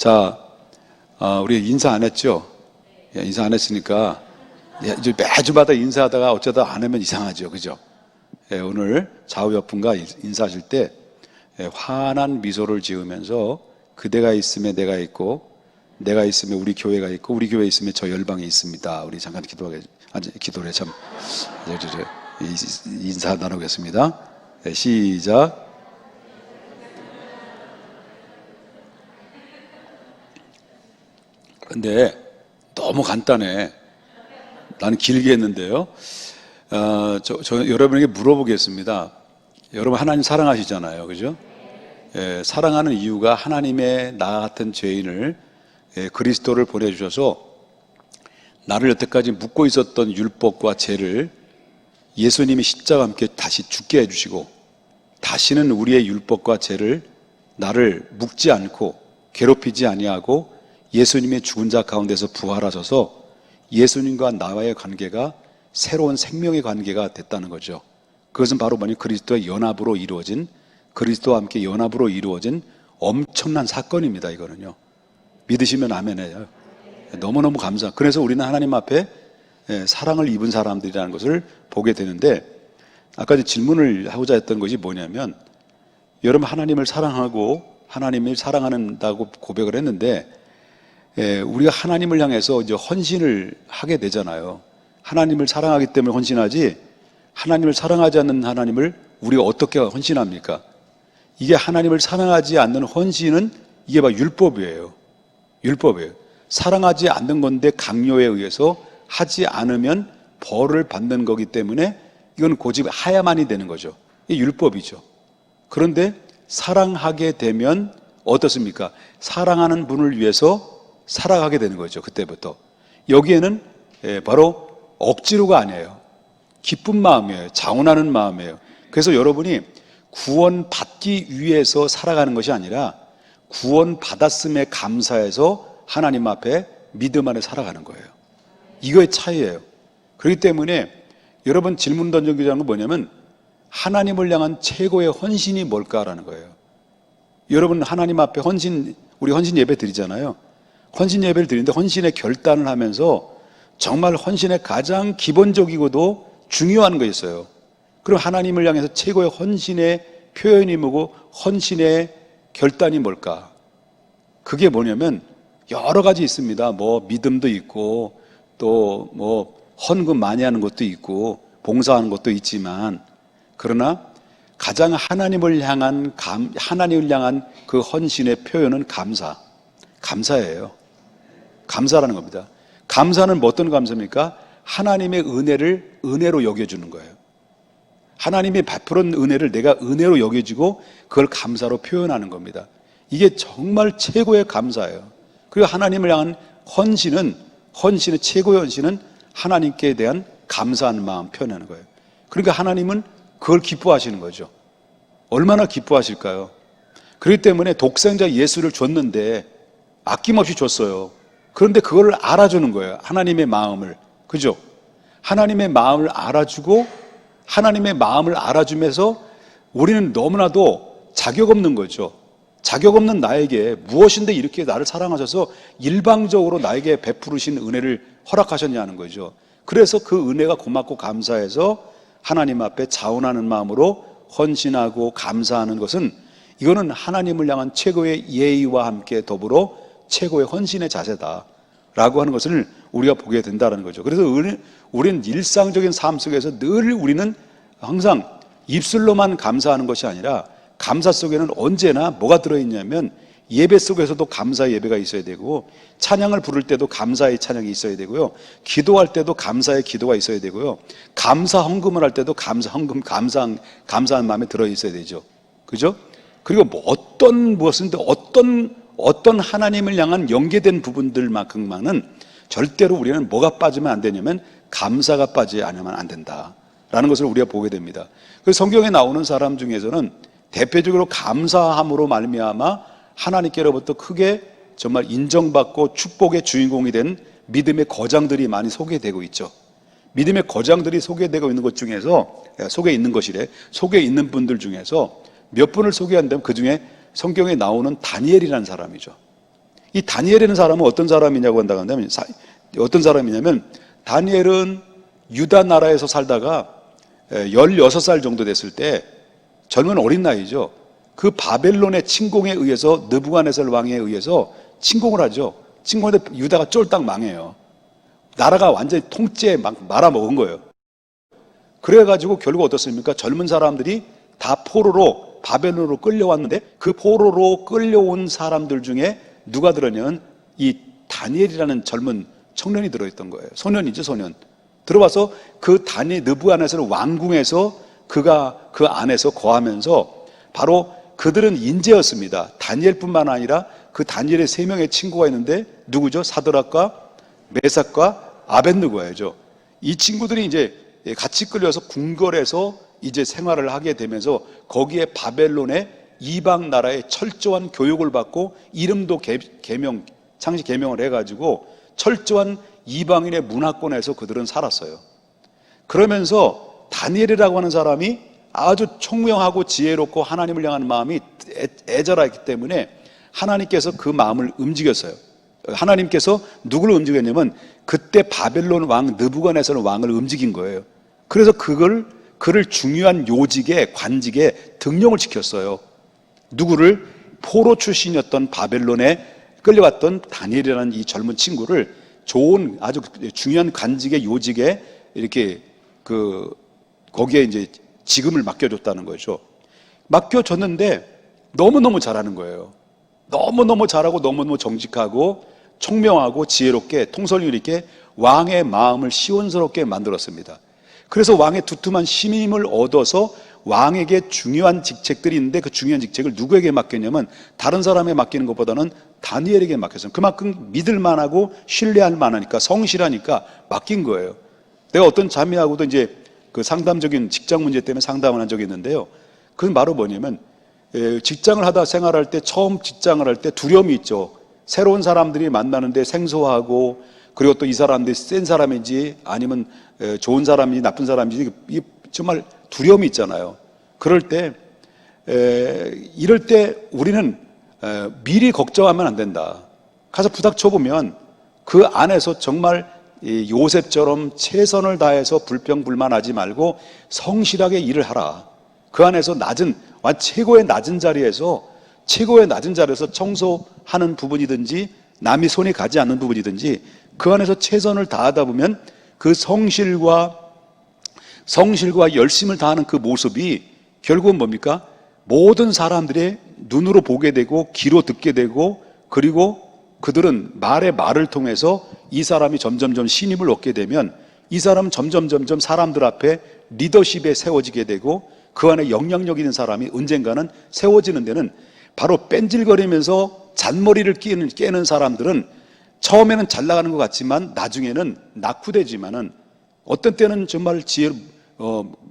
자, 우리 인사 안 했죠? 인사 안 했으니까 이제 매주마다 인사하다가 어쩌다 안 하면 이상하죠, 그죠? 오늘 좌우 옆분과 인사하실 때 환한 미소를 지으면서 그대가 있으면 내가 있고, 내가 있으면 우리 교회가 있고, 우리 교회 있으면 저 열방이 있습니다. 우리 잠깐 기도를 참 인사 나누겠습니다. 시작. 근데 너무 간단해. 나는 길게 했는데요. 저 여러분에게 물어보겠습니다. 여러분 하나님 사랑하시잖아요, 그죠? 사랑하는 이유가 하나님의 나 같은 죄인을 그리스도를 보내주셔서 나를 여태까지 묻고 있었던 율법과 죄를 예수님이 십자가와 함께 다시 죽게 해주시고, 다시는 우리의 율법과 죄를 나를 묶지 않고 괴롭히지 아니하고 예수님의 죽은 자 가운데서 부활하셔서 예수님과 나와의 관계가 새로운 생명의 관계가 됐다는 거죠. 그것은 바로 그리스도의 연합으로 이루어진, 그리스도와 함께 연합으로 이루어진 엄청난 사건입니다. 이거는요. 믿으시면 아멘해요. 너무너무 감사. 그래서 우리는 하나님 앞에 사랑을 입은 사람들이라는 것을 보게 되는데, 아까 질문을 하고자 했던 것이 뭐냐면, 여러분 하나님을 사랑하고 하나님을 사랑한다고 고백을 했는데, 우리가 하나님을 향해서 이제 헌신을 하게 되잖아요. 하나님을 사랑하기 때문에 헌신하지, 하나님을 사랑하지 않는 하나님을 우리가 어떻게 헌신합니까? 이게 하나님을 사랑하지 않는 헌신은 이게 바로 율법이에요. 율법이에요. 사랑하지 않는 건데 강요에 의해서 하지 않으면 벌을 받는 거기 때문에 이건 고집 하야만이 되는 거죠. 이게 율법이죠. 그런데 사랑하게 되면 어떻습니까? 사랑하는 분을 위해서 살아가게 되는 거죠. 그때부터. 여기에는 바로 억지로가 아니에요. 기쁜 마음이에요. 자원하는 마음이에요. 그래서 여러분이 구원받기 위해서 살아가는 것이 아니라 구원받았음에 감사해서 하나님 앞에 믿음 안에 살아가는 거예요. 이거의 차이예요. 그렇기 때문에 여러분 질문 던져주는 건 뭐냐면, 하나님을 향한 최고의 헌신이 뭘까라는 거예요. 여러분 하나님 앞에 우리 헌신 예배 드리잖아요. 헌신 예배를 드리는데 헌신의 결단을 하면서 정말 헌신의 가장 기본적이고도 중요한 거 있어요. 그럼 하나님을 향해서 최고의 헌신의 표현이 뭐고 헌신의 결단이 뭘까? 그게 뭐냐면 여러 가지 있습니다. 믿음도 있고 또 헌금 많이 하는 것도 있고 봉사하는 것도 있지만, 그러나 가장 하나님을 향한 그 헌신의 표현은 감사예요. 감사라는 겁니다. 감사는 어떤 감사입니까? 하나님의 은혜를 은혜로 여겨주는 거예요. 하나님이 베푸는 은혜를 내가 은혜로 여겨지고 그걸 감사로 표현하는 겁니다. 이게 정말 최고의 감사예요. 그리고 하나님을 향한 헌신의 최고의 헌신은 하나님께 대한 감사한 마음 표현하는 거예요. 그러니까 하나님은 그걸 기뻐하시는 거죠. 얼마나 기뻐하실까요? 그렇기 때문에 독생자 예수를 줬는데 아낌없이 줬어요. 그런데 그걸 알아주는 거예요. 하나님의 마음을. 그죠? 하나님의 마음을 알아주고, 하나님의 마음을 알아주면서 우리는 너무나도 자격 없는 거죠. 자격 없는 나에게 무엇인데 이렇게 나를 사랑하셔서 일방적으로 나에게 베푸르신 은혜를 허락하셨냐는 거죠. 그래서 그 은혜가 고맙고 감사해서 하나님 앞에 자원하는 마음으로 헌신하고 감사하는 것은, 이거는 하나님을 향한 최고의 예의와 함께 더불어 최고의 헌신의 자세다라고 하는 것을 우리가 보게 된다는 거죠. 그래서 우리는 일상적인 삶 속에서 늘 우리는 항상 입술로만 감사하는 것이 아니라, 감사 속에는 언제나 뭐가 들어있냐면 예배 속에서도 감사의 예배가 있어야 되고, 찬양을 부를 때도 감사의 찬양이 있어야 되고요, 기도할 때도 감사의 기도가 있어야 되고요, 감사 헌금을 할 때도 감사 헌금, 감사한 마음에 들어있어야 되죠. 그죠? 그리고 무엇인데 어떤 하나님을 향한 연계된 부분들만큼만은 절대로 우리는 뭐가 빠지면 안 되냐면 감사가 빠지지 않으면 안 된다라는 것을 우리가 보게 됩니다. 그 성경에 나오는 사람 중에서는 대표적으로 감사함으로 말미암아 하나님께로부터 크게 정말 인정받고 축복의 주인공이 된 믿음의 거장들이 많이 소개되고 있죠. 믿음의 거장들이 소개되고 있는 것 중에서, 속에 있는 분들 중에서 몇 분을 소개한다면 그 중에 성경에 나오는 다니엘이라는 사람이죠. 이 다니엘이라는 사람은 어떤 사람이냐고 한다면, 어떤 사람이냐면, 다니엘은 유다 나라에서 살다가 16살 정도 됐을 때, 젊은 어린 나이죠. 그 바벨론의 침공에 의해서, 느부갓네살 왕에 의해서 침공을 하죠. 침공하는데 유다가 쫄딱 망해요. 나라가 완전히 통째에 말아먹은 거예요. 그래가지고 결국 어떻습니까? 젊은 사람들이 다 포로로 바벨론으로 끌려왔는데, 그 포로로 끌려온 사람들 중에 누가 들었냐면 이 다니엘이라는 젊은 청년이 들어있던 거예요. 소년이죠, 소년. 들어와서 그 다니엘, 느부갓네살 왕궁에서 그가 그 안에서 거하면서, 바로 그들은 인재였습니다. 다니엘뿐만 아니라 그 다니엘의 3명의 친구가 있는데 누구죠? 사드락과 메삭과 아벳느고예요. 이 친구들이 이제 같이 끌려서 궁궐에서 이제 생활을 하게 되면서, 거기에 바벨론의 이방 나라의 철저한 교육을 받고, 이름도 창시 개명을 해가지고 철저한 이방인의 문화권에서 그들은 살았어요. 그러면서 다니엘이라고 하는 사람이 아주 총명하고 지혜롭고 하나님을 향하는 마음이 애절하기 때문에 하나님께서 그 마음을 움직였어요. 하나님께서 누구를 움직였냐면 그때 바벨론 왕 느부갓네살 왕을 움직인 거예요. 그래서 그를 중요한 요직에, 관직에 등용을 시켰어요. 누구를? 포로 출신이었던 바벨론에 끌려갔던 다니엘이라는 이 젊은 친구를 좋은 아주 중요한 관직의 요직에 이렇게 거기에 이제 지금을 맡겨줬다는 거죠. 맡겨줬는데 너무너무 잘하는 거예요. 너무너무 잘하고 너무너무 정직하고 총명하고 지혜롭게 통솔력 있게 왕의 마음을 시원스럽게 만들었습니다. 그래서 왕의 두툼한 신임을 얻어서 왕에게 중요한 직책들이 있는데, 그 중요한 직책을 누구에게 맡겼냐면 다른 사람에게 맡기는 것보다는 다니엘에게 맡겼어요. 그만큼 믿을 만하고 신뢰할 만하니까, 성실하니까 맡긴 거예요. 내가 어떤 자매하고도 이제 그 상담적인 직장 문제 때문에 상담을 한 적이 있는데요. 그건 바로 뭐냐면, 직장을 하다 생활할 때, 처음 직장을 할 때 두려움이 있죠. 새로운 사람들이 만나는데 생소하고, 그리고 또 이 사람들이 센 사람인지 아니면 좋은 사람인지 나쁜 사람인지 정말 두려움이 있잖아요. 그럴 때 이럴 때 우리는 미리 걱정하면 안 된다. 가서 부닥쳐 보면 그 안에서 정말 요셉처럼 최선을 다해서 불평불만하지 말고 성실하게 일을 하라. 그 안에서 최고의 낮은 자리에서 청소하는 부분이든지 남이 손이 가지 않는 부분이든지 그 안에서 최선을 다하다 보면 그 성실과 열심을 다하는 그 모습이 결국은 뭡니까? 모든 사람들의 눈으로 보게 되고 귀로 듣게 되고, 그리고 그들은 말을 통해서 이 사람이 점점점 신임을 얻게 되면 이 사람은 점점 사람들 앞에 리더십에 세워지게 되고, 그 안에 영향력 있는 사람이 언젠가는 세워지는 데는, 바로 뺀질거리면서 잔머리를 깨는 사람들은 처음에는 잘 나가는 것 같지만 나중에는 낙후되지만은, 어떤 때는 정말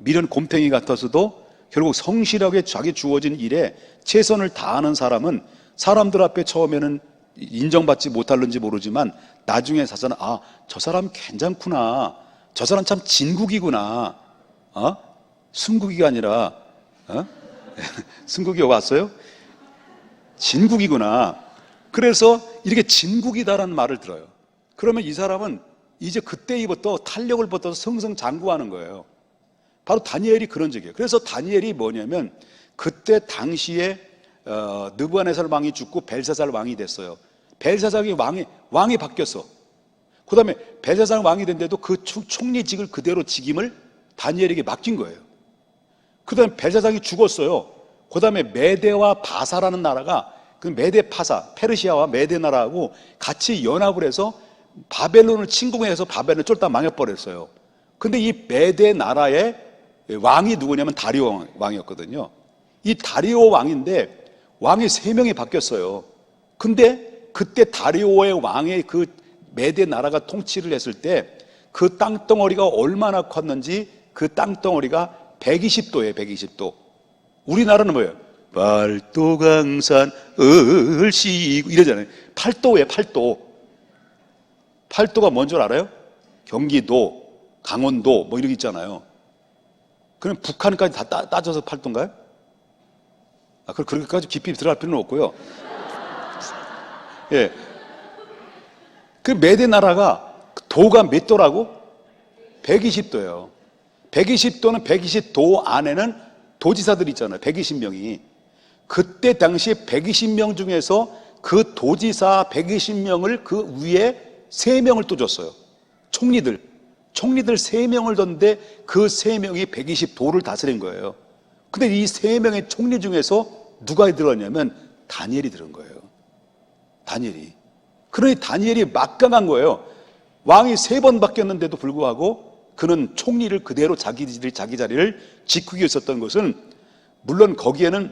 미련 곰탱이 같아서도 결국 성실하게 자기 주어진 일에 최선을 다하는 사람은 사람들 앞에 처음에는 인정받지 못할는지 모르지만 나중에 사서는 저 사람 괜찮구나, 저 사람 참 진국이구나, 순국이가 아니라 순국이 왔어요? 진국이구나. 그래서 이렇게 진국이다라는 말을 들어요. 그러면 이 사람은 이제 그때부터 탄력을 받아서 승승장구하는 거예요. 바로 다니엘이 그런 적이에요. 그래서 다니엘이 뭐냐면 그때 당시에 느부갓네살 왕이 죽고 벨사살 왕이 됐어요. 벨사살이 왕이 바뀌었어. 그 다음에 벨사살 왕이 된데도 그 총리직을 그대로 직임을 다니엘에게 맡긴 거예요. 그 다음에 벨사살이 죽었어요. 그 다음에 메대와 바사라는 나라가, 그 메대 파사, 페르시아와 메대 나라하고 같이 연합을 해서 바벨론을 침공해서 바벨론을 쫄딱 망해버렸어요. 근데 이 메대 나라의 왕이 누구냐면 다리오 왕이었거든요. 이 다리오 왕인데 왕이 3명이 바뀌었어요. 근데 그때 다리오의 왕의 그 메대 나라가 통치를 했을 때 그 땅덩어리가 얼마나 컸는지, 그 땅덩어리가 120도예요, 120도. 우리나라는 뭐예요? 팔도강산 을시고 이러잖아요. 8도예요, 8도. 8도가 뭔 줄 알아요? 경기도, 강원도 뭐 이렇게 있잖아요. 그럼 북한까지 다 따져서 8도인가요? 그렇게까지 깊이 들어갈 필요는 없고요. 예. 그 메대 나라가 도가 몇 도라고? 120도예요. 120도는 120도 안에는 도지사들이 있잖아요. 120명이. 그때 당시에 120명 중에서 그 도지사 120명을 그 위에 3명을 또 줬어요. 총리들 3명을 뒀는데 그 3명이 120도를 다스린 거예요. 근데 이 3명의 총리 중에서 누가 들었냐면 다니엘이 들은 거예요. 다니엘이. 그러니 다니엘이 막강한 거예요. 왕이 3번 바뀌었는데도 불구하고 그는 총리를 그대로 자기 자리를 지키고 있었던 것은, 물론 거기에는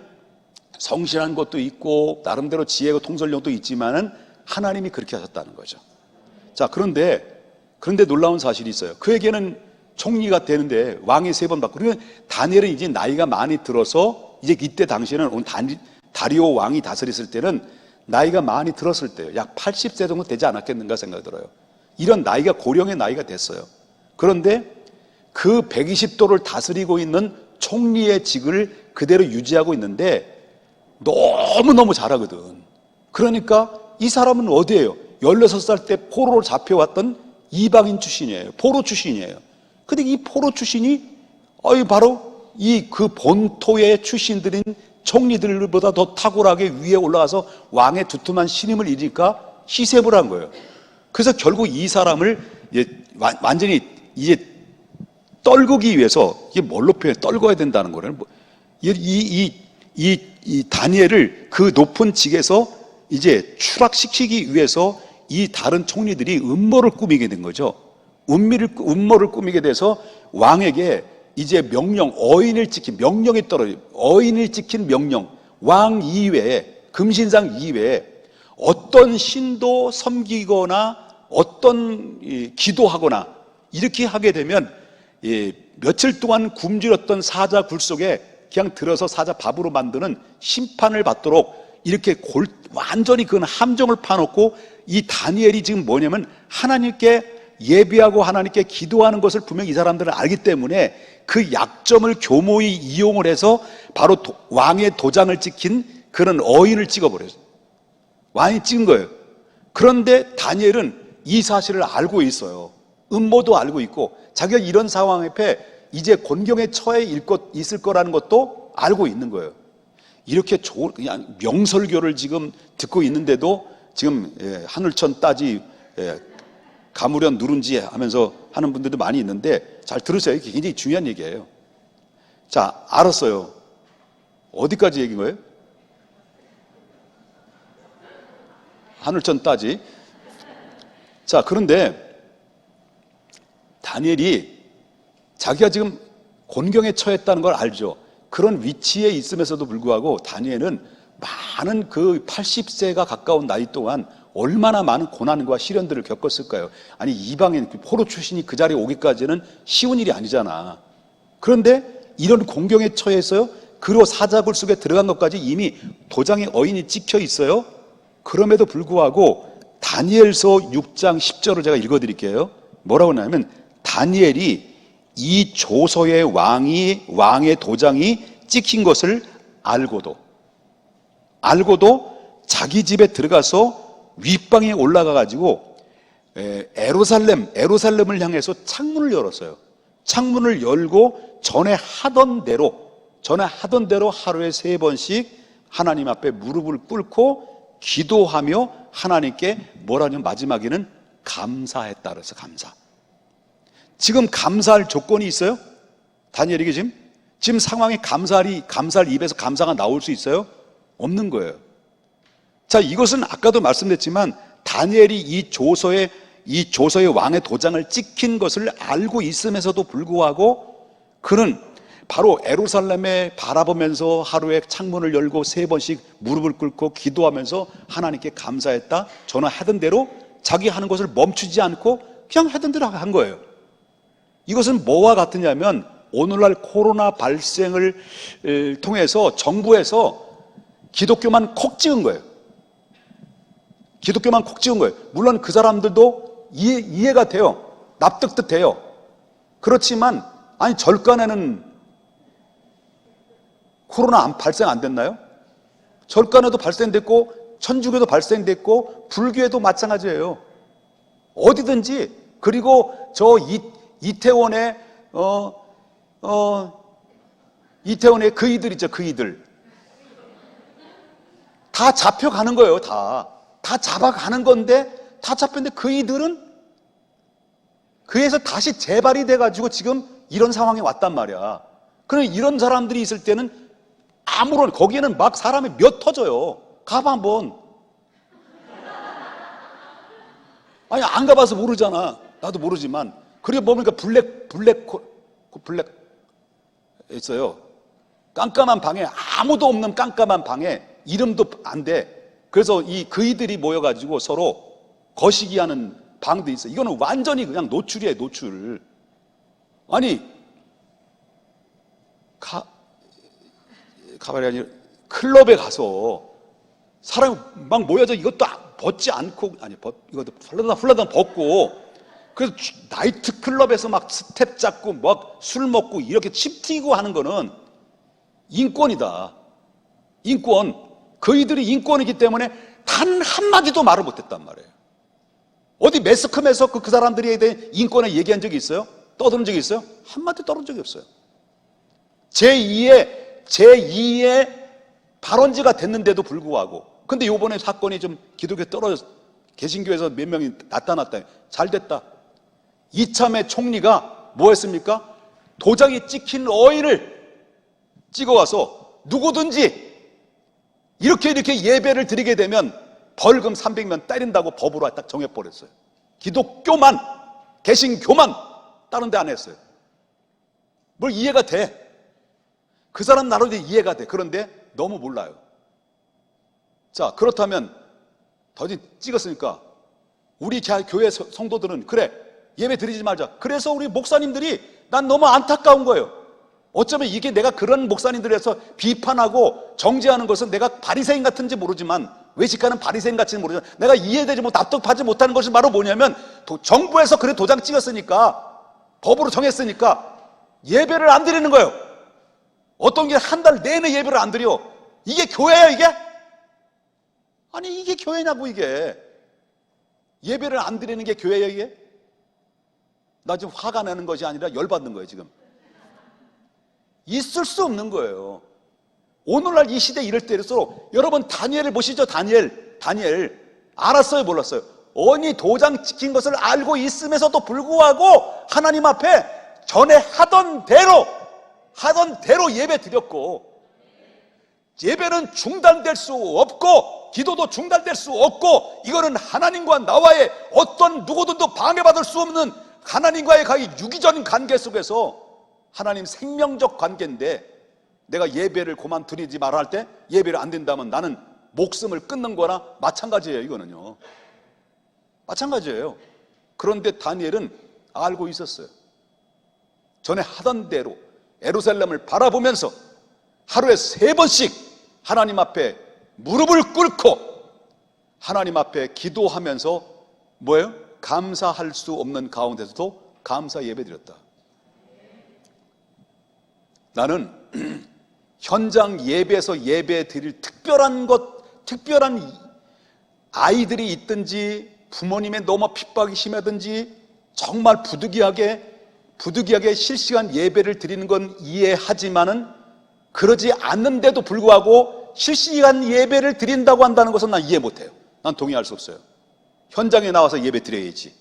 성실한 것도 있고 나름대로 지혜고 통솔력도 있지만은 하나님이 그렇게 하셨다는 거죠. 자, 그런데 놀라운 사실이 있어요. 그에게는 총리가 되는데 왕이 3번 바뀌고, 그러면 다니엘은 이제 나이가 많이 들어서, 이제 이때 당시에는 다리오 왕이 다스렸을 때는 나이가 많이 들었을 때요. 약 80세 정도 되지 않았겠는가 생각이 들어요. 이런 나이가 고령의 나이가 됐어요. 그런데 그 120도를 다스리고 있는 총리의 직을 그대로 유지하고 있는데 너무너무 잘하거든. 그러니까 이 사람은 어디예요? 16살 때 포로로 잡혀왔던 이방인 출신이에요. 포로 출신이에요. 근데 이 포로 출신이 바로 이 그 본토의 출신들인 총리들보다 더 탁월하게 위에 올라가서 왕의 두툼한 신임을 잃으니까 시셉을 한 거예요. 그래서 결국 이 사람을 완전히 이제 떨구기 위해서, 이게 뭘로 표현해? 떨궈야 된다는 거예요. 이 다니엘을 그 높은 직에서 이제 추락시키기 위해서 이 다른 총리들이 음모를 꾸미게 된 거죠. 음모를 꾸미게 돼서 왕에게 이제 어인을 지킨 명령이 떨어져요. 어인을 지킨 명령, 왕 이외에, 금신상 이외에 어떤 신도 섬기거나 어떤 기도하거나 이렇게 하게 되면 며칠 동안 굶주렸던 사자 굴 속에 그냥 들어서 사자 밥으로 만드는 심판을 받도록 이렇게 완전히 그건 함정을 파놓고, 이 다니엘이 지금 뭐냐면 하나님께 예배하고 하나님께 기도하는 것을 분명히 이 사람들은 알기 때문에 그 약점을 교모히 이용을 해서 바로 왕의 도장을 찍힌 그런 어인을 찍어버려요. 왕이 찍은 거예요. 그런데 다니엘은 이 사실을 알고 있어요. 음모도 알고 있고 자기가 이런 상황 앞에 이제 곤경에 처해 있을 거라는 것도 알고 있는 거예요. 이렇게 그냥 명설교를 지금 듣고 있는데도 지금 하늘천 따지 가무련 누른지 하면서 하는 분들도 많이 있는데 잘 들으세요. 이게 굉장히 중요한 얘기예요. 자, 알았어요. 어디까지 얘기인 거예요? 하늘천 따지. 자, 그런데 다니엘이 자기가 지금 곤경에 처했다는 걸 알죠. 그런 위치에 있음에서도 불구하고 다니엘은 많은 그 80세가 가까운 나이 동안 얼마나 많은 고난과 시련들을 겪었을까요? 아니, 이방인 포로 출신이 그 자리에 오기까지는 쉬운 일이 아니잖아. 그런데 이런 공경에 처해서요, 그로 사자굴 속에 들어간 것까지 이미 도장에 어인이 찍혀 있어요. 그럼에도 불구하고 다니엘서 6장 10절을 제가 읽어드릴게요. 뭐라고 하냐면, 다니엘이 이 조서의 왕의 도장이 찍힌 것을 알고도 자기 집에 들어가서 윗방에 올라가 가지고 에루살렘을 향해서 창문을 열었어요. 창문을 열고 전에 하던 대로 하루에 3번씩 하나님 앞에 무릎을 꿇고 기도하며 하나님께 뭐라냐면 마지막에는 감사했다 그래서 감사. 지금 감사할 조건이 있어요? 다니엘에게 지금 상황에 감사할 입에서 감사가 나올 수 있어요? 없는 거예요. 자, 이것은 아까도 말씀드렸지만 다니엘이 이 조서의 왕의 도장을 찍힌 것을 알고 있음에서도 불구하고 그는 바로 예루살렘에 바라보면서 하루에 창문을 열고 3번씩 무릎을 꿇고 기도하면서 하나님께 감사했다. 저는 하던 대로 자기 하는 것을 멈추지 않고 그냥 하던 대로 한 거예요. 이것은 뭐와 같으냐면 오늘날 코로나 발생을 통해서 정부에서 기독교만 콕 찍은 거예요. 기독교만 콕 찍은 거예요. 물론 그 사람들도 이해가 돼요. 납득도 돼요. 그렇지만 아니 절간에는 코로나 발생 안 됐나요? 절간에도 발생됐고 천주교도 발생됐고 불교에도 마찬가지예요. 어디든지. 그리고 저 이태원의 이태원의 그이들 있죠. 그이들 다 잡혀가는 거예요. 다 잡아가는 건데 다 잡혔는데 그이들은 그에서 다시 재발이 돼가지고 지금 이런 상황에 왔단 말이야. 그럼 이런 사람들이 있을 때는 아무런, 거기에는 막 사람이 몇 터져요. 가봐 한번. 아니 안 가봐서 모르잖아. 나도 모르지만. 그리고 보니까 블랙 있어요. 깜깜한 방에, 아무도 없는 깜깜한 방에 이름도 안 돼. 그래서 그이들이 모여가지고 서로 거시기하는 방도 있어. 이거는 완전히 그냥 노출이에요. 노출. 아니 가발이 아니라 클럽에 가서 사람이 막 모여서 이것도 벗지 않고, 이것도 훌라당 벗고, 그래서 나이트 클럽에서 막 스텝 잡고 막 술 먹고 이렇게 칩 튀고 하는 거는 인권이다. 인권. 그이들이 인권이기 때문에 단 한마디도 말을 못했단 말이에요. 어디 매스컴에서 그 사람들에 대해 인권에 얘기한 적이 있어요? 떠드는 적이 있어요? 한마디 떠든 적이 없어요. 제2의 발원지가 됐는데도 불구하고. 근데 요번에 사건이 좀 기독교 떨어져, 개신교에서 몇 명이 나타났다. 잘 됐다. 이참에 총리가 뭐 했습니까? 도장이 찍힌 어인을 찍어와서 누구든지 이렇게 예배를 드리게 되면 벌금 300만 때린다고 법으로 딱 정해버렸어요. 기독교만, 개신교만, 다른 데 안 했어요. 뭘 이해가 돼. 그 사람 나름도 이해가 돼. 그런데 너무 몰라요. 자, 그렇다면 더디 찍었으니까 우리 교회 성도들은 그래, 예배 드리지 말자. 그래서 우리 목사님들이 난 너무 안타까운 거예요. 어쩌면 이게 내가 그런 목사님들에서 비판하고 정죄하는 것은 내가 바리새인 같은지 모르지만, 외식하는 바리새인 같지는 모르지만 내가 이해되지 못, 납득하지 못하는 것이 바로 뭐냐면, 정부에서 그래 도장 찍었으니까, 법으로 정했으니까 예배를 안 드리는 거예요. 어떤 게 한 달 내내 예배를 안 드려. 이게 교회야 이게? 아니 이게 교회냐고. 이게 예배를 안 드리는 게 교회야 이게? 나 지금 화가 나는 것이 아니라 열받는 거예요 지금. 있을 수 없는 거예요. 오늘날 이 시대 이럴 때일수록, 여러분 다니엘을 보시죠. 다니엘 알았어요 몰랐어요? 언니 도장 찍힌 것을 알고 있음에서도 불구하고 하나님 앞에 전에 하던 대로 예배 드렸고, 예배는 중단될 수 없고 기도도 중단될 수 없고, 이거는 하나님과 나와의 어떤 누구든도 방해받을 수 없는 하나님과의 유기적인 관계 속에서 하나님 생명적 관계인데, 내가 예배를 그만두리지 말아 할 때 예배를 안 된다면 나는 목숨을 끊는 거나 마찬가지예요. 이거는요 마찬가지예요. 그런데 다니엘은 알고 있었어요. 전에 하던 대로 예루살렘을 바라보면서 하루에 3번씩 하나님 앞에 무릎을 꿇고 하나님 앞에 기도하면서 뭐예요? 감사할 수 없는 가운데서도 감사 예배 드렸다. 나는 현장 예배에서 예배 드릴 특별한 아이들이 있든지 부모님의 너무 핍박이 심하든지 정말 부득이하게 실시간 예배를 드리는 건 이해하지만은, 그러지 않는데도 불구하고 실시간 예배를 드린다고 한다는 것은 난 이해 못해요. 난 동의할 수 없어요. 현장에 나와서 예배 드려야지.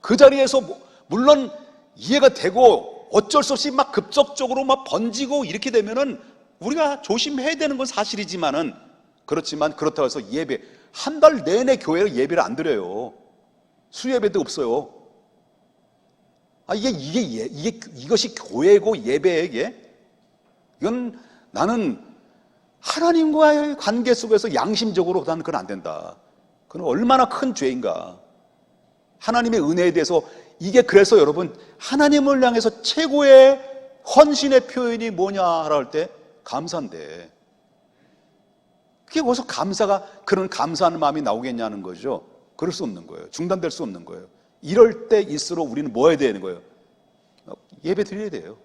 그 자리에서 물론 이해가 되고 어쩔 수 없이 막 급속적으로 막 번지고 이렇게 되면은 우리가 조심해야 되는 건 사실이지만은, 그렇지만 그렇다고 해서 예배 한 달 내내 교회에 예배를 안 드려요. 수예배도 없어요. 이것이 교회고 예배에게, 이건 나는 하나님과의 관계 속에서 양심적으로 나는 그건 안 된다. 그건 얼마나 큰 죄인가. 하나님의 은혜에 대해서, 이게 그래서 여러분 하나님을 향해서 최고의 헌신의 표현이 뭐냐 할 때 감사인데, 그게 어디서 그런 감사하는 마음이 나오겠냐는 거죠. 그럴 수 없는 거예요. 중단될 수 없는 거예요. 이럴 때일수록 우리는 뭐 해야 되는 거예요? 예배 드려야 돼요.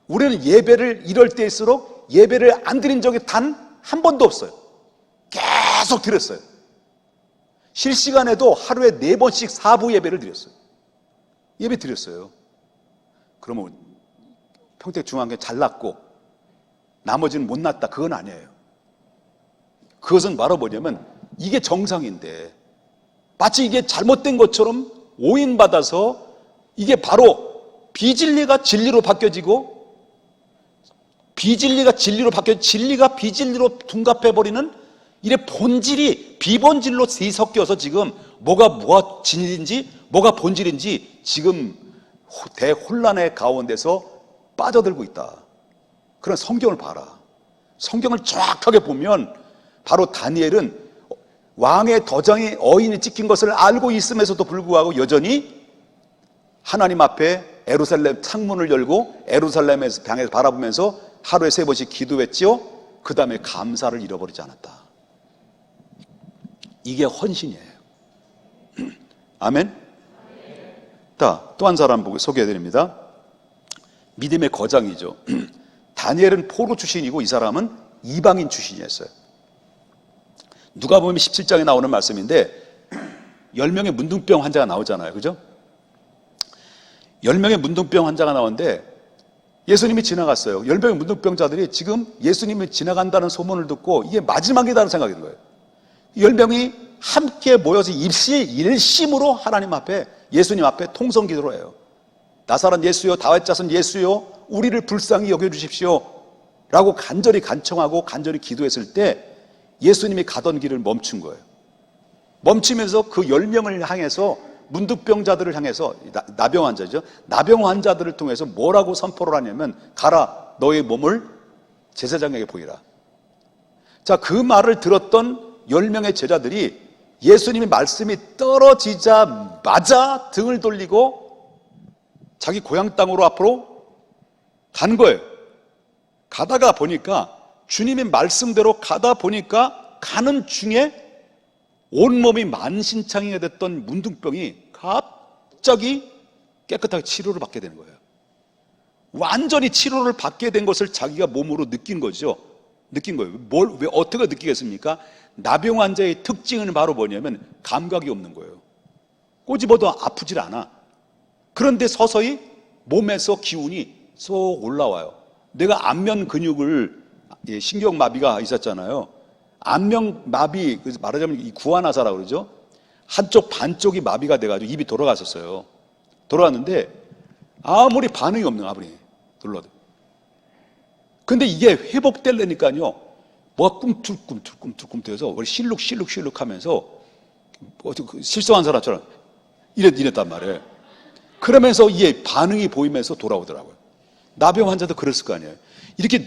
우리는 예배를, 이럴 때일수록 예배를 안 드린 적이 단 한 번도 없어요. 계속 드렸어요. 실시간에도 하루에 4번씩 사부 예배를 드렸어요. 예배 드렸어요. 그러면 평택중앙교회 잘났고 나머지는 못났다, 그건 아니에요. 그것은 바로 뭐냐면 이게 정상인데 마치 이게 잘못된 것처럼 오인받아서 이게 바로 비진리가 진리로 바뀌어지고 비진리가 진리로 바뀌어 진리가 비진리로 둔갑해버리는 이래 본질이 비본질로 뒤섞여서 지금 뭐가 진리인지 뭐가 본질인지 지금 대혼란의 가운데서 빠져들고 있다. 그런 성경을 봐라. 성경을 정확하게 보면 바로 다니엘은 왕의 도장에 어인이 찍힌 것을 알고 있음에서도 불구하고 여전히 하나님 앞에 예루살렘 창문을 열고 예루살렘에서 향해서 바라보면서 하루에 3번씩 기도했지요. 그 다음에 감사를 잃어버리지 않았다. 이게 헌신이에요. 아멘. 또 한 사람 소개해드립니다. 믿음의 거장이죠. 다니엘은 포로 출신이고 이 사람은 이방인 출신이었어요. 누가복음 17장에 나오는 말씀인데 10명의 문둥병 환자가 나오잖아요. 그죠? 10명의 문둥병 환자가 나오는데 예수님이 지나갔어요. 10명의 문둥병자들이 지금 예수님이 지나간다는 소문을 듣고 이게 마지막이라는 생각이 든 거예요. 10명이 함께 모여서 일심으로 하나님 앞에 예수님 앞에 통성 기도를 해요. 나사렛 예수여, 다윗 자손 예수여, 우리를 불쌍히 여겨주십시오 라고 간절히 간청하고 간절히 기도했을 때 예수님이 가던 길을 멈춘 거예요. 멈추면서 그 10명을 향해서 문둥병자들을 향해서 나병 환자죠. 나병 환자들을 통해서 뭐라고 선포를 하냐면 가라 너의 몸을 제사장에게 보이라. 자, 그 말을 들었던 10명의 제자들이 예수님의 말씀이 떨어지자마자 등을 돌리고 자기 고향 땅으로 앞으로 간 거예요. 가다가 보니까 주님의 말씀대로 가다 보니까 가는 중에 온몸이 만신창이가 됐던 문둥병이 갑자기 깨끗하게 치료를 받게 되는 거예요. 완전히 치료를 받게 된 것을 자기가 몸으로 느낀 거죠. 느낀 거예요. 왜 어떻게 느끼겠습니까? 나병 환자의 특징은 바로 뭐냐면 감각이 없는 거예요. 꼬집어도 아프질 않아. 그런데 서서히 몸에서 기운이 쏙 올라와요. 내가 안면 근육을 신경마비가 있었잖아요. 안면마비, 말하자면 이 구안화사라고 그러죠. 한쪽 반쪽이 마비가 돼가지고 입이 돌아갔었어요. 돌아갔는데 아무리 반응이 없는, 아무리 눌러도. 근데 이게 회복되려니까요, 뭐가 꿈틀꿈틀해서 실룩실룩 하면서 실성한 사람처럼 이랬단 말이에요. 그러면서 이게 반응이 보이면서 돌아오더라고요. 나병 환자도 그랬을 거 아니에요. 이렇게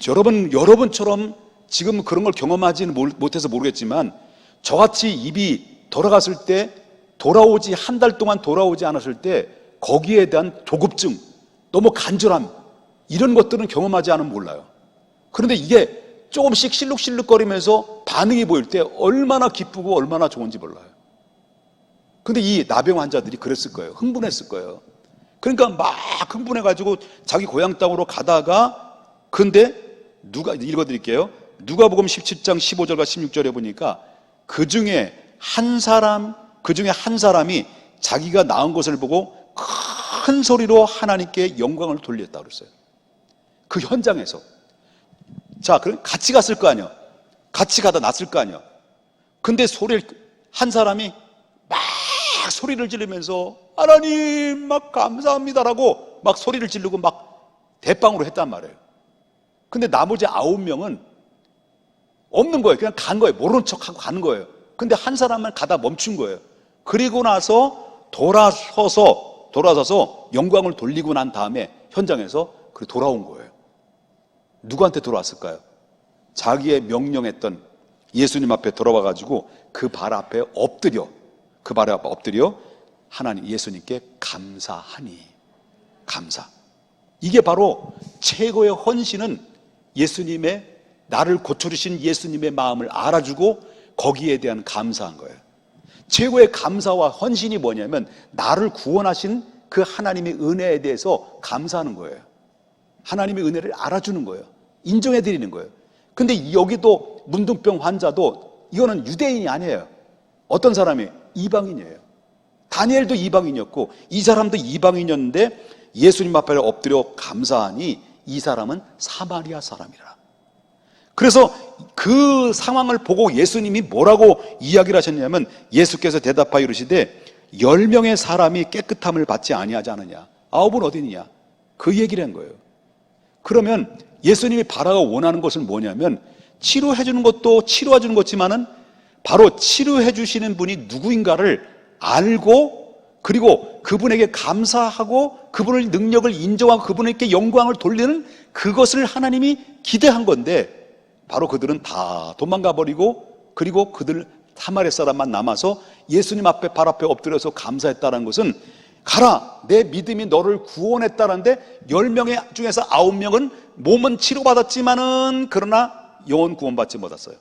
여러분처럼 지금 그런 걸 경험하지는 못해서 모르겠지만 저같이 입이 돌아갔을 때 돌아오지, 한 달 동안 돌아오지 않았을 때 거기에 대한 조급증, 너무 간절함, 이런 것들은 경험하지 않으면 몰라요. 그런데 이게 조금씩 실룩실룩거리면서 반응이 보일 때 얼마나 기쁘고 얼마나 좋은지 몰라요. 근데 이 나병 환자들이 그랬을 거예요. 흥분했을 거예요. 그러니까 막 흥분해가지고 자기 고향 땅으로 가다가, 근데 누가, 읽어드릴게요. 누가복음 17장 15절과 16절에 보니까 그 중에 한 사람이 자기가 나은 것을 보고 큰 소리로 하나님께 영광을 돌렸다고 그랬어요. 그 현장에서. 자, 그럼 같이 갔을 거 아니야. 같이 가다 났을 거 아니야. 근데 한 사람이 막 소리를 지르면서 하나님 막 감사합니다라고 막 소리를 지르고 막 대빵으로 했단 말이에요. 근데 나머지 9명은 없는 거예요. 그냥 간 거예요. 모르는 척하고 가는 거예요. 근데 한 사람만 가다 멈춘 거예요. 그리고 나서 돌아서서 영광을 돌리고 난 다음에 현장에서 돌아온 거예요. 누구한테 돌아왔을까요? 자기의 명령했던 예수님 앞에 돌아와가지고 그 발 앞에 엎드려 하나님 예수님께 감사하니. 감사. 이게 바로 최고의 헌신은 예수님의, 나를 고쳐주신 예수님의 마음을 알아주고 거기에 대한 감사한 거예요. 최고의 감사와 헌신이 뭐냐면 나를 구원하신 그 하나님의 은혜에 대해서 감사하는 거예요. 하나님의 은혜를 알아주는 거예요. 인정해 드리는 거예요. 근데 여기도 문둥병 환자도 이거는 유대인이 아니에요. 어떤 사람이? 이방인이에요. 다니엘도 이방인이었고 이 사람도 이방인이었는데 예수님 앞에 엎드려 감사하니 이 사람은 사마리아 사람이라. 그래서 그 상황을 보고 예수님이 뭐라고 이야기를 하셨냐면 예수께서 대답하여 이르시되 10명의 사람이 깨끗함을 받지 아니하지 않느냐, 9은 어디 있느냐, 그 얘기를 한 거예요. 그러면 예수님이 바라고 원하는 것은 뭐냐면 치료해 주는 것도 치료해 주는 것지만은 바로 치료해 주시는 분이 누구인가를 알고 그리고 그분에게 감사하고 그분의 능력을 인정하고 그분에게 영광을 돌리는 그것을 하나님이 기대한 건데 바로 그들은 다 도망가 버리고 그리고 그들 사마리아 사람만 남아서 예수님 앞에 발 앞에 엎드려서 감사했다는 것은 가라 내 믿음이 너를 구원했다는데 10명 중에서 9명은 몸은 치료받았지만은 그러나 영혼 구원받지 못했어요.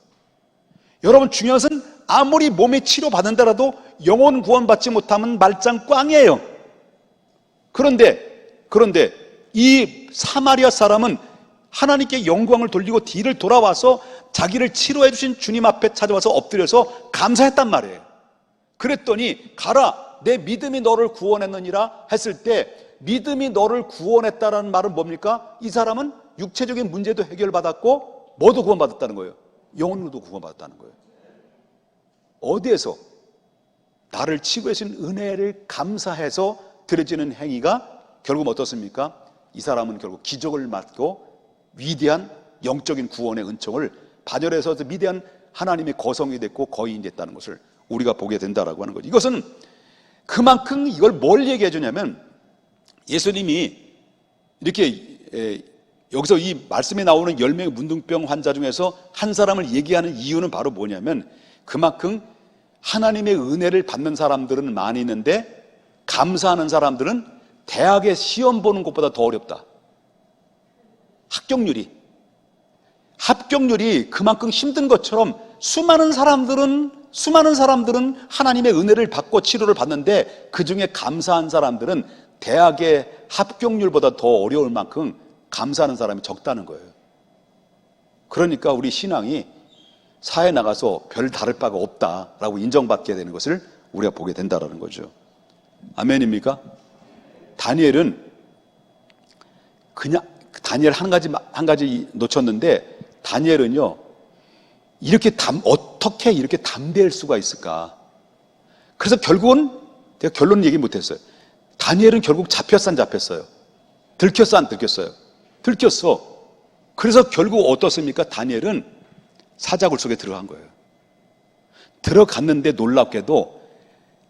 여러분 중요한 것은 아무리 몸이 치료받는다라도 영혼 구원받지 못하면 말짱 꽝이에요. 그런데 이 사마리아 사람은 하나님께 영광을 돌리고 뒤를 돌아와서 자기를 치료해 주신 주님 앞에 찾아와서 엎드려서 감사했단 말이에요. 그랬더니 가라 내 믿음이 너를 구원했느니라 했을 때 믿음이 너를 구원했다라는 말은 뭡니까? 이 사람은 육체적인 문제도 해결받았고 뭐도 구원받았다는 거예요? 영혼도 구원받았다는 거예요. 어디에서? 나를 치유해 주신 은혜를 감사해서 드려지는 행위가 결국 어떻습니까? 이 사람은 결국 기적을 맞고 위대한 영적인 구원의 은총을 반열해서 위대한 하나님의 거성이 됐고 거인이 됐다는 것을 우리가 보게 된다라고 하는 거죠. 이것은 그만큼 이걸 뭘 얘기해 주냐면 예수님이 이렇게 여기서 이 말씀에 나오는 10명의 문둥병 환자 중에서 한 사람을 얘기하는 이유는 바로 뭐냐면 그만큼 하나님의 은혜를 받는 사람들은 많이 있는데 감사하는 사람들은 대학에 시험 보는 것보다 더 어렵다. 합격률이 그만큼 힘든 것처럼 수많은 사람들은 하나님의 은혜를 받고 치료를 받는데 그 중에 감사한 사람들은 대학의 합격률보다 더 어려울 만큼 감사하는 사람이 적다는 거예요. 그러니까 우리 신앙이 사회에 나가서 별 다를 바가 없다라고 인정받게 되는 것을 우리가 보게 된다는 거죠. 아멘입니까? 다니엘 한 가지 놓쳤는데 다니엘은요 어떻게 이렇게 담대할 수가 있을까? 그래서 결국은 제가 결론 얘기 못했어요. 다니엘은 결국 잡혔어 안 잡혔어요? 들켰어 안 들켰어요? 들켰어. 그래서 결국 어떻습니까? 다니엘은 사자굴 속에 들어간 거예요. 들어갔는데 놀랍게도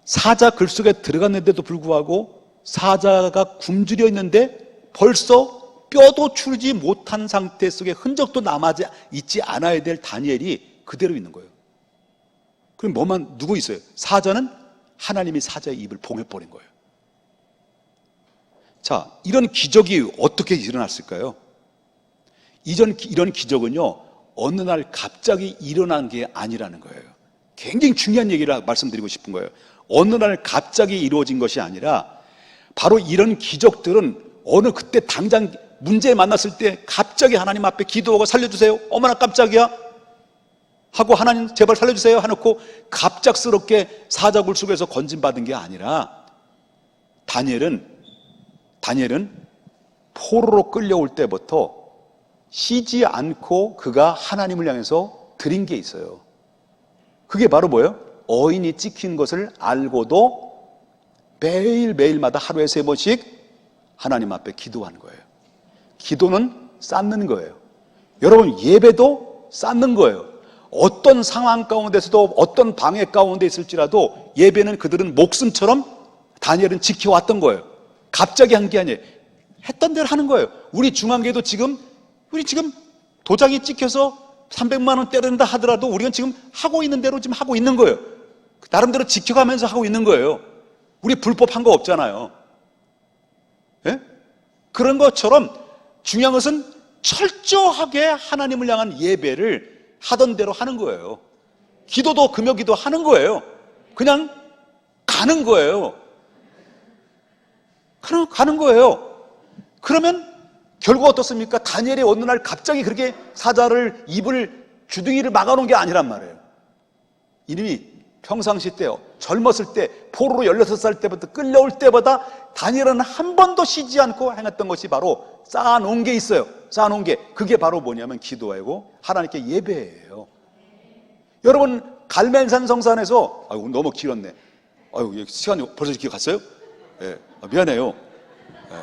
사자굴 속에 들어갔는데도 불구하고 사자가 굶주려 있는데 벌써 뼈도 추르지 못한 상태 속에 흔적도 남아있지 않아야 될 다니엘이 그대로 있는 거예요. 그럼 누구 있어요? 사자는 하나님이 사자의 입을 봉해버린 거예요. 자, 이런 기적이 어떻게 일어났을까요? 이런 기적은요 어느 날 갑자기 일어난 게 아니라는 거예요. 굉장히 중요한 얘기를 말씀드리고 싶은 거예요. 어느 날 갑자기 이루어진 것이 아니라 바로 이런 기적들은 어느 그때 당장 문제 만났을 때 갑자기 하나님 앞에 기도하고 살려주세요. 어머나 깜짝이야 하고 하나님 제발 살려주세요 해놓고 갑작스럽게 사자굴 속에서 건진받은 게 아니라 다니엘은 포로로 끌려올 때부터 쉬지 않고 그가 하나님을 향해서 드린 게 있어요. 그게 바로 뭐예요? 어인이 찍힌 것을 알고도 매일매일마다 하루에 3번씩 하나님 앞에 기도하는 거예요. 기도는 쌓는 거예요. 여러분 예배도 쌓는 거예요. 어떤 상황 가운데서도 어떤 방해 가운데 있을지라도 예배는 그들은 목숨처럼 다니엘은 지켜왔던 거예요. 갑자기 한 게 아니에요. 했던 대로 하는 거예요. 우리 중앙교회도 지금 도장이 찍혀서 300만 원 때린다 하더라도 우리는 지금 하고 있는 대로 지금 하고 있는 거예요. 나름대로 지켜가면서 하고 있는 거예요. 우리 불법한 거 없잖아요. 예? 그런 것처럼 중요한 것은 철저하게 하나님을 향한 예배를 하던 대로 하는 거예요. 기도도 금요기도 하는 거예요. 그냥 가는 거예요. 가는 거예요. 그러면 결국 어떻습니까? 다니엘이 어느 날 갑자기 그렇게 사자를 입을 주둥이를 막아놓은 게 아니란 말이에요. 이름이 평상시 때요, 젊었을 때, 포로로 16살 때부터 끌려올 때보다 다니엘은 한 번도 쉬지 않고 행했던 것이 바로 쌓아놓은 게 있어요. 쌓아놓은 게, 그게 바로 뭐냐면 기도하고 하나님께 예배예요. 여러분, 갈멜산 성산에서, 아이고 너무 길었네. 아이고 시간이 벌써 이렇게 갔어요? 예, 미안해요. 예,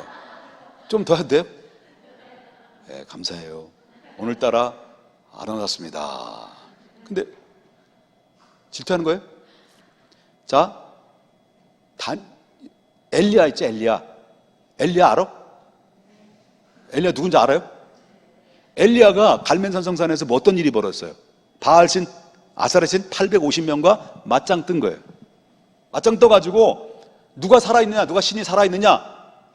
좀 더 해도 돼요? 예, 감사해요. 오늘따라 알아놨습니다. 근데 질투하는 거예요? 자, 엘리야 있지, 엘리야. 엘리야 알아? 엘리야 누군지 알아요? 엘리야가 갈멜산 성산에서 뭐 어떤 일이 벌어졌어요? 바알신, 아사레신 850명과 맞짱 뜬 거예요. 맞짱 떠가지고 누가 살아있느냐, 누가 신이 살아있느냐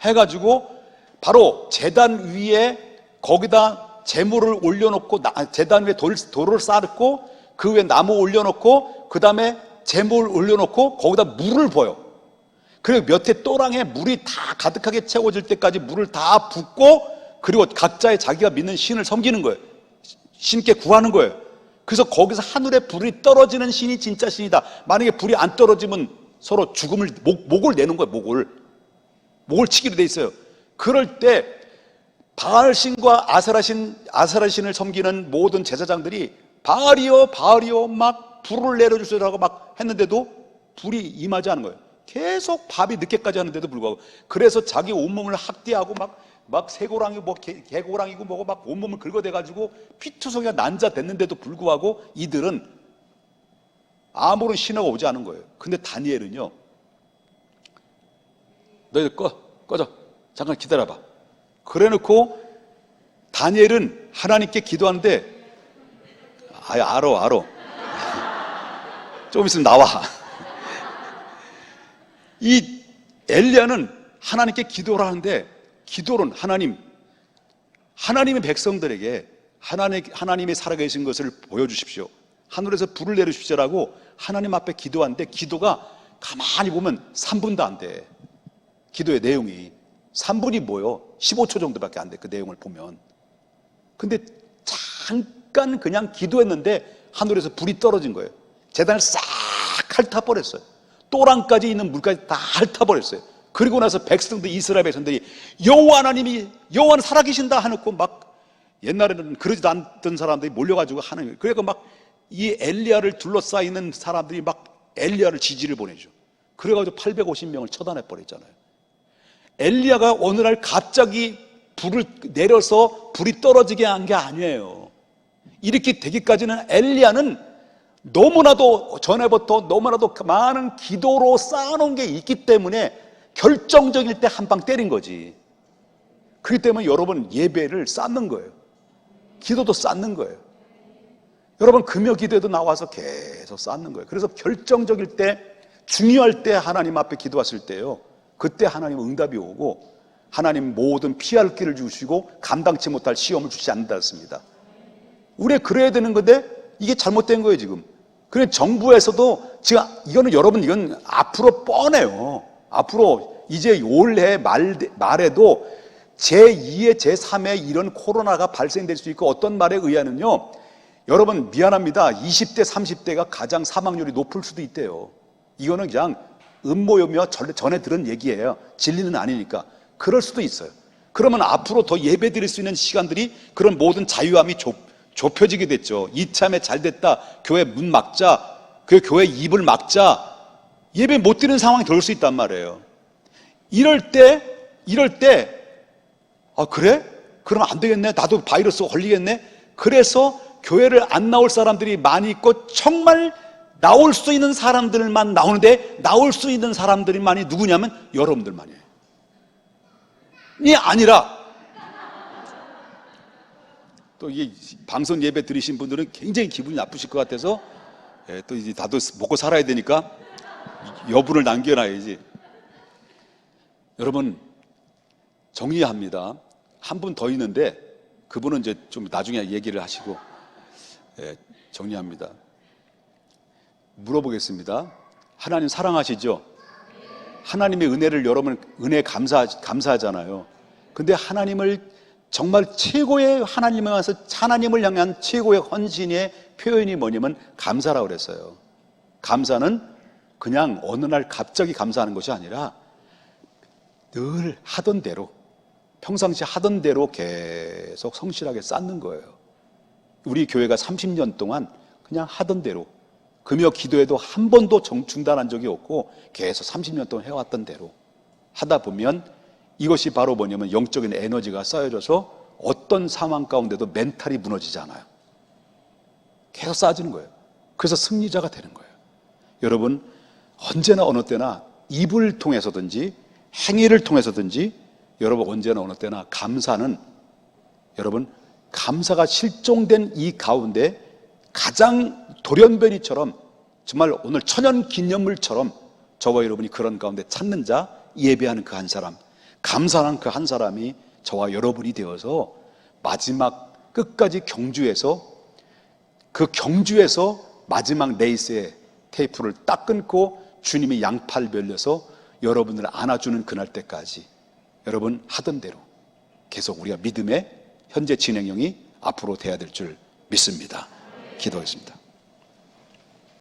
해가지고 바로 제단 위에 거기다 재물을 올려놓고, 제단 위에 돌을 쌓고 그 위에 나무 올려놓고 그 다음에 재물을 올려놓고 거기다 물을 부어요. 그리고 몇 해 또랑에 물이 다 가득하게 채워질 때까지 물을 다 붓고, 그리고 각자의 자기가 믿는 신을 섬기는 거예요. 신께 구하는 거예요. 그래서 거기서 하늘에 불이 떨어지는 신이 진짜 신이다. 만약에 불이 안 떨어지면 서로 죽음을, 목을 내는 거예요. 목을 치기로 돼 있어요. 그럴 때 바알신과 아세라신을 섬기는 모든 제사장들이 바알이요 바알이요 막 불을 내려주시라고 막 했는데도 불이 임하지 않은 거예요. 계속 밤이 늦게까지 하는데도 불구하고. 그래서 자기 온몸을 학대하고 막 새고랑이 뭐 개고랑이고 뭐고 막 온몸을 긁어대가지고 피투성이가 난자됐는데도 불구하고 이들은 아무런 신호가 오지 않은 거예요. 근데 다니엘은요, 너희들 꺼져, 잠깐 기다려봐. 그래 놓고 다니엘은 하나님께 기도하는데, 알아. 좀 있으면 나와. 이 엘리야는 하나님께 기도를 하는데, 기도는 하나님의 백성들에게 하나님의 살아계신 것을 보여주십시오. 하늘에서 불을 내려주십시오라고 하나님 앞에 기도하는데, 기도가 가만히 보면 3분도 안 돼. 기도의 내용이 3분이 뭐요? 15초 정도밖에 안 돼, 그 내용을 보면. 근데 잠깐 그냥 기도했는데 하늘에서 불이 떨어진 거예요. 제단을 싹 핥아버렸어요. 또랑까지 있는 물까지 다 핥아버렸어요. 그리고 나서 백성들, 이스라엘 백성들이 여호와는 살아계신다 하놓고 막, 옛날에는 그러지도 않던 사람들이 몰려가지고 하는 거예요. 그러니까 막 이 엘리야를 둘러싸이는 사람들이 막 엘리야를 지지를 보내죠. 그래가지고 850명을 처단해 버렸잖아요. 엘리야가 어느 날 갑자기 불을 내려서 불이 떨어지게 한 게 아니에요. 이렇게 되기까지는 엘리야는 너무나도 전에부터 너무나도 많은 기도로 쌓아놓은 게 있기 때문에 결정적일 때 한 방 때린 거지. 그렇기 때문에 여러분, 예배를 쌓는 거예요. 기도도 쌓는 거예요. 여러분, 금요 기도에도 나와서 계속 쌓는 거예요. 그래서 결정적일 때, 중요할 때 하나님 앞에 기도했을 때요, 그때 하나님 응답이 오고 하나님 모든 피할 길을 주시고 감당치 못할 시험을 주지 않는다 했습니다. 우리가 그래야 되는 건데 이게 잘못된 거예요 지금. 그래, 정부에서도 지금 이건 앞으로 뻔해요. 앞으로 이제 올해 말에도 제2의 제3의 이런 코로나가 발생될 수 있고, 어떤 말에 의하면요, 여러분 미안합니다, 20대 30대가 가장 사망률이 높을 수도 있대요. 이거는 그냥 음모여며 전에 들은 얘기예요. 진리는 아니니까. 그럴 수도 있어요. 그러면 앞으로 더 예배 드릴 수 있는 시간들이, 그런 모든 자유함이 좁혀지게 됐죠. 이참에 잘 됐다, 교회 문 막자, 그 교회 입을 막자, 예배 못 드리는 상황이 될 수 있단 말이에요. 이럴 때 그래? 그러면 안 되겠네, 나도 바이러스 걸리겠네. 그래서 교회를 안 나올 사람들이 많이 있고, 정말 나올 수 있는 사람들만 나오는데, 나올 수 있는 사람들만이 누구냐면 여러분들만이에요. 이 아니라, 또 이 방송 예배 들으신 분들은 굉장히 기분이 나쁘실 것 같아서, 또 이제 나도 먹고 살아야 되니까 여분을 남겨놔야지. 여러분, 정리합니다. 한 분 더 있는데 그분은 이제 좀 나중에 얘기를 하시고, 정리합니다. 물어보겠습니다. 하나님 사랑하시죠? 하나님의 은혜를, 여러분 은혜 감사하잖아요. 근데 하나님을 정말 최고의 하나님을 향한 최고의 헌신의 표현이 뭐냐면 감사라고 그랬어요. 감사는 그냥 어느 날 갑자기 감사하는 것이 아니라 늘 하던 대로, 평상시 하던 대로 계속 성실하게 쌓는 거예요. 우리 교회가 30년 동안 그냥 하던 대로, 금요 기도에도 한 번도 중단한 적이 없고 계속 30년 동안 해왔던 대로 하다 보면 이것이 바로 뭐냐면 영적인 에너지가 쌓여져서 어떤 상황 가운데도 멘탈이 무너지지 않아요. 계속 쌓아지는 거예요. 그래서 승리자가 되는 거예요. 여러분, 언제나 어느 때나 입을 통해서든지 행위를 통해서든지 여러분 언제나 어느 때나 감사는, 여러분 감사가 실종된 이 가운데 가장 돌연변이처럼, 정말 오늘 천연 기념물처럼 저와 여러분이 그런 가운데 찾는 자, 예배하는 그 한 사람, 감사하는 그 한 사람이 저와 여러분이 되어서 마지막 끝까지 경주에서, 그 경주에서 마지막 레이스의 테이프를 딱 끊고 주님이 양팔 벌려서 여러분을 안아주는 그날 때까지 여러분 하던 대로 계속 우리가 믿음의 현재 진행형이 앞으로 돼야 될 줄 믿습니다. 기도하겠습니다.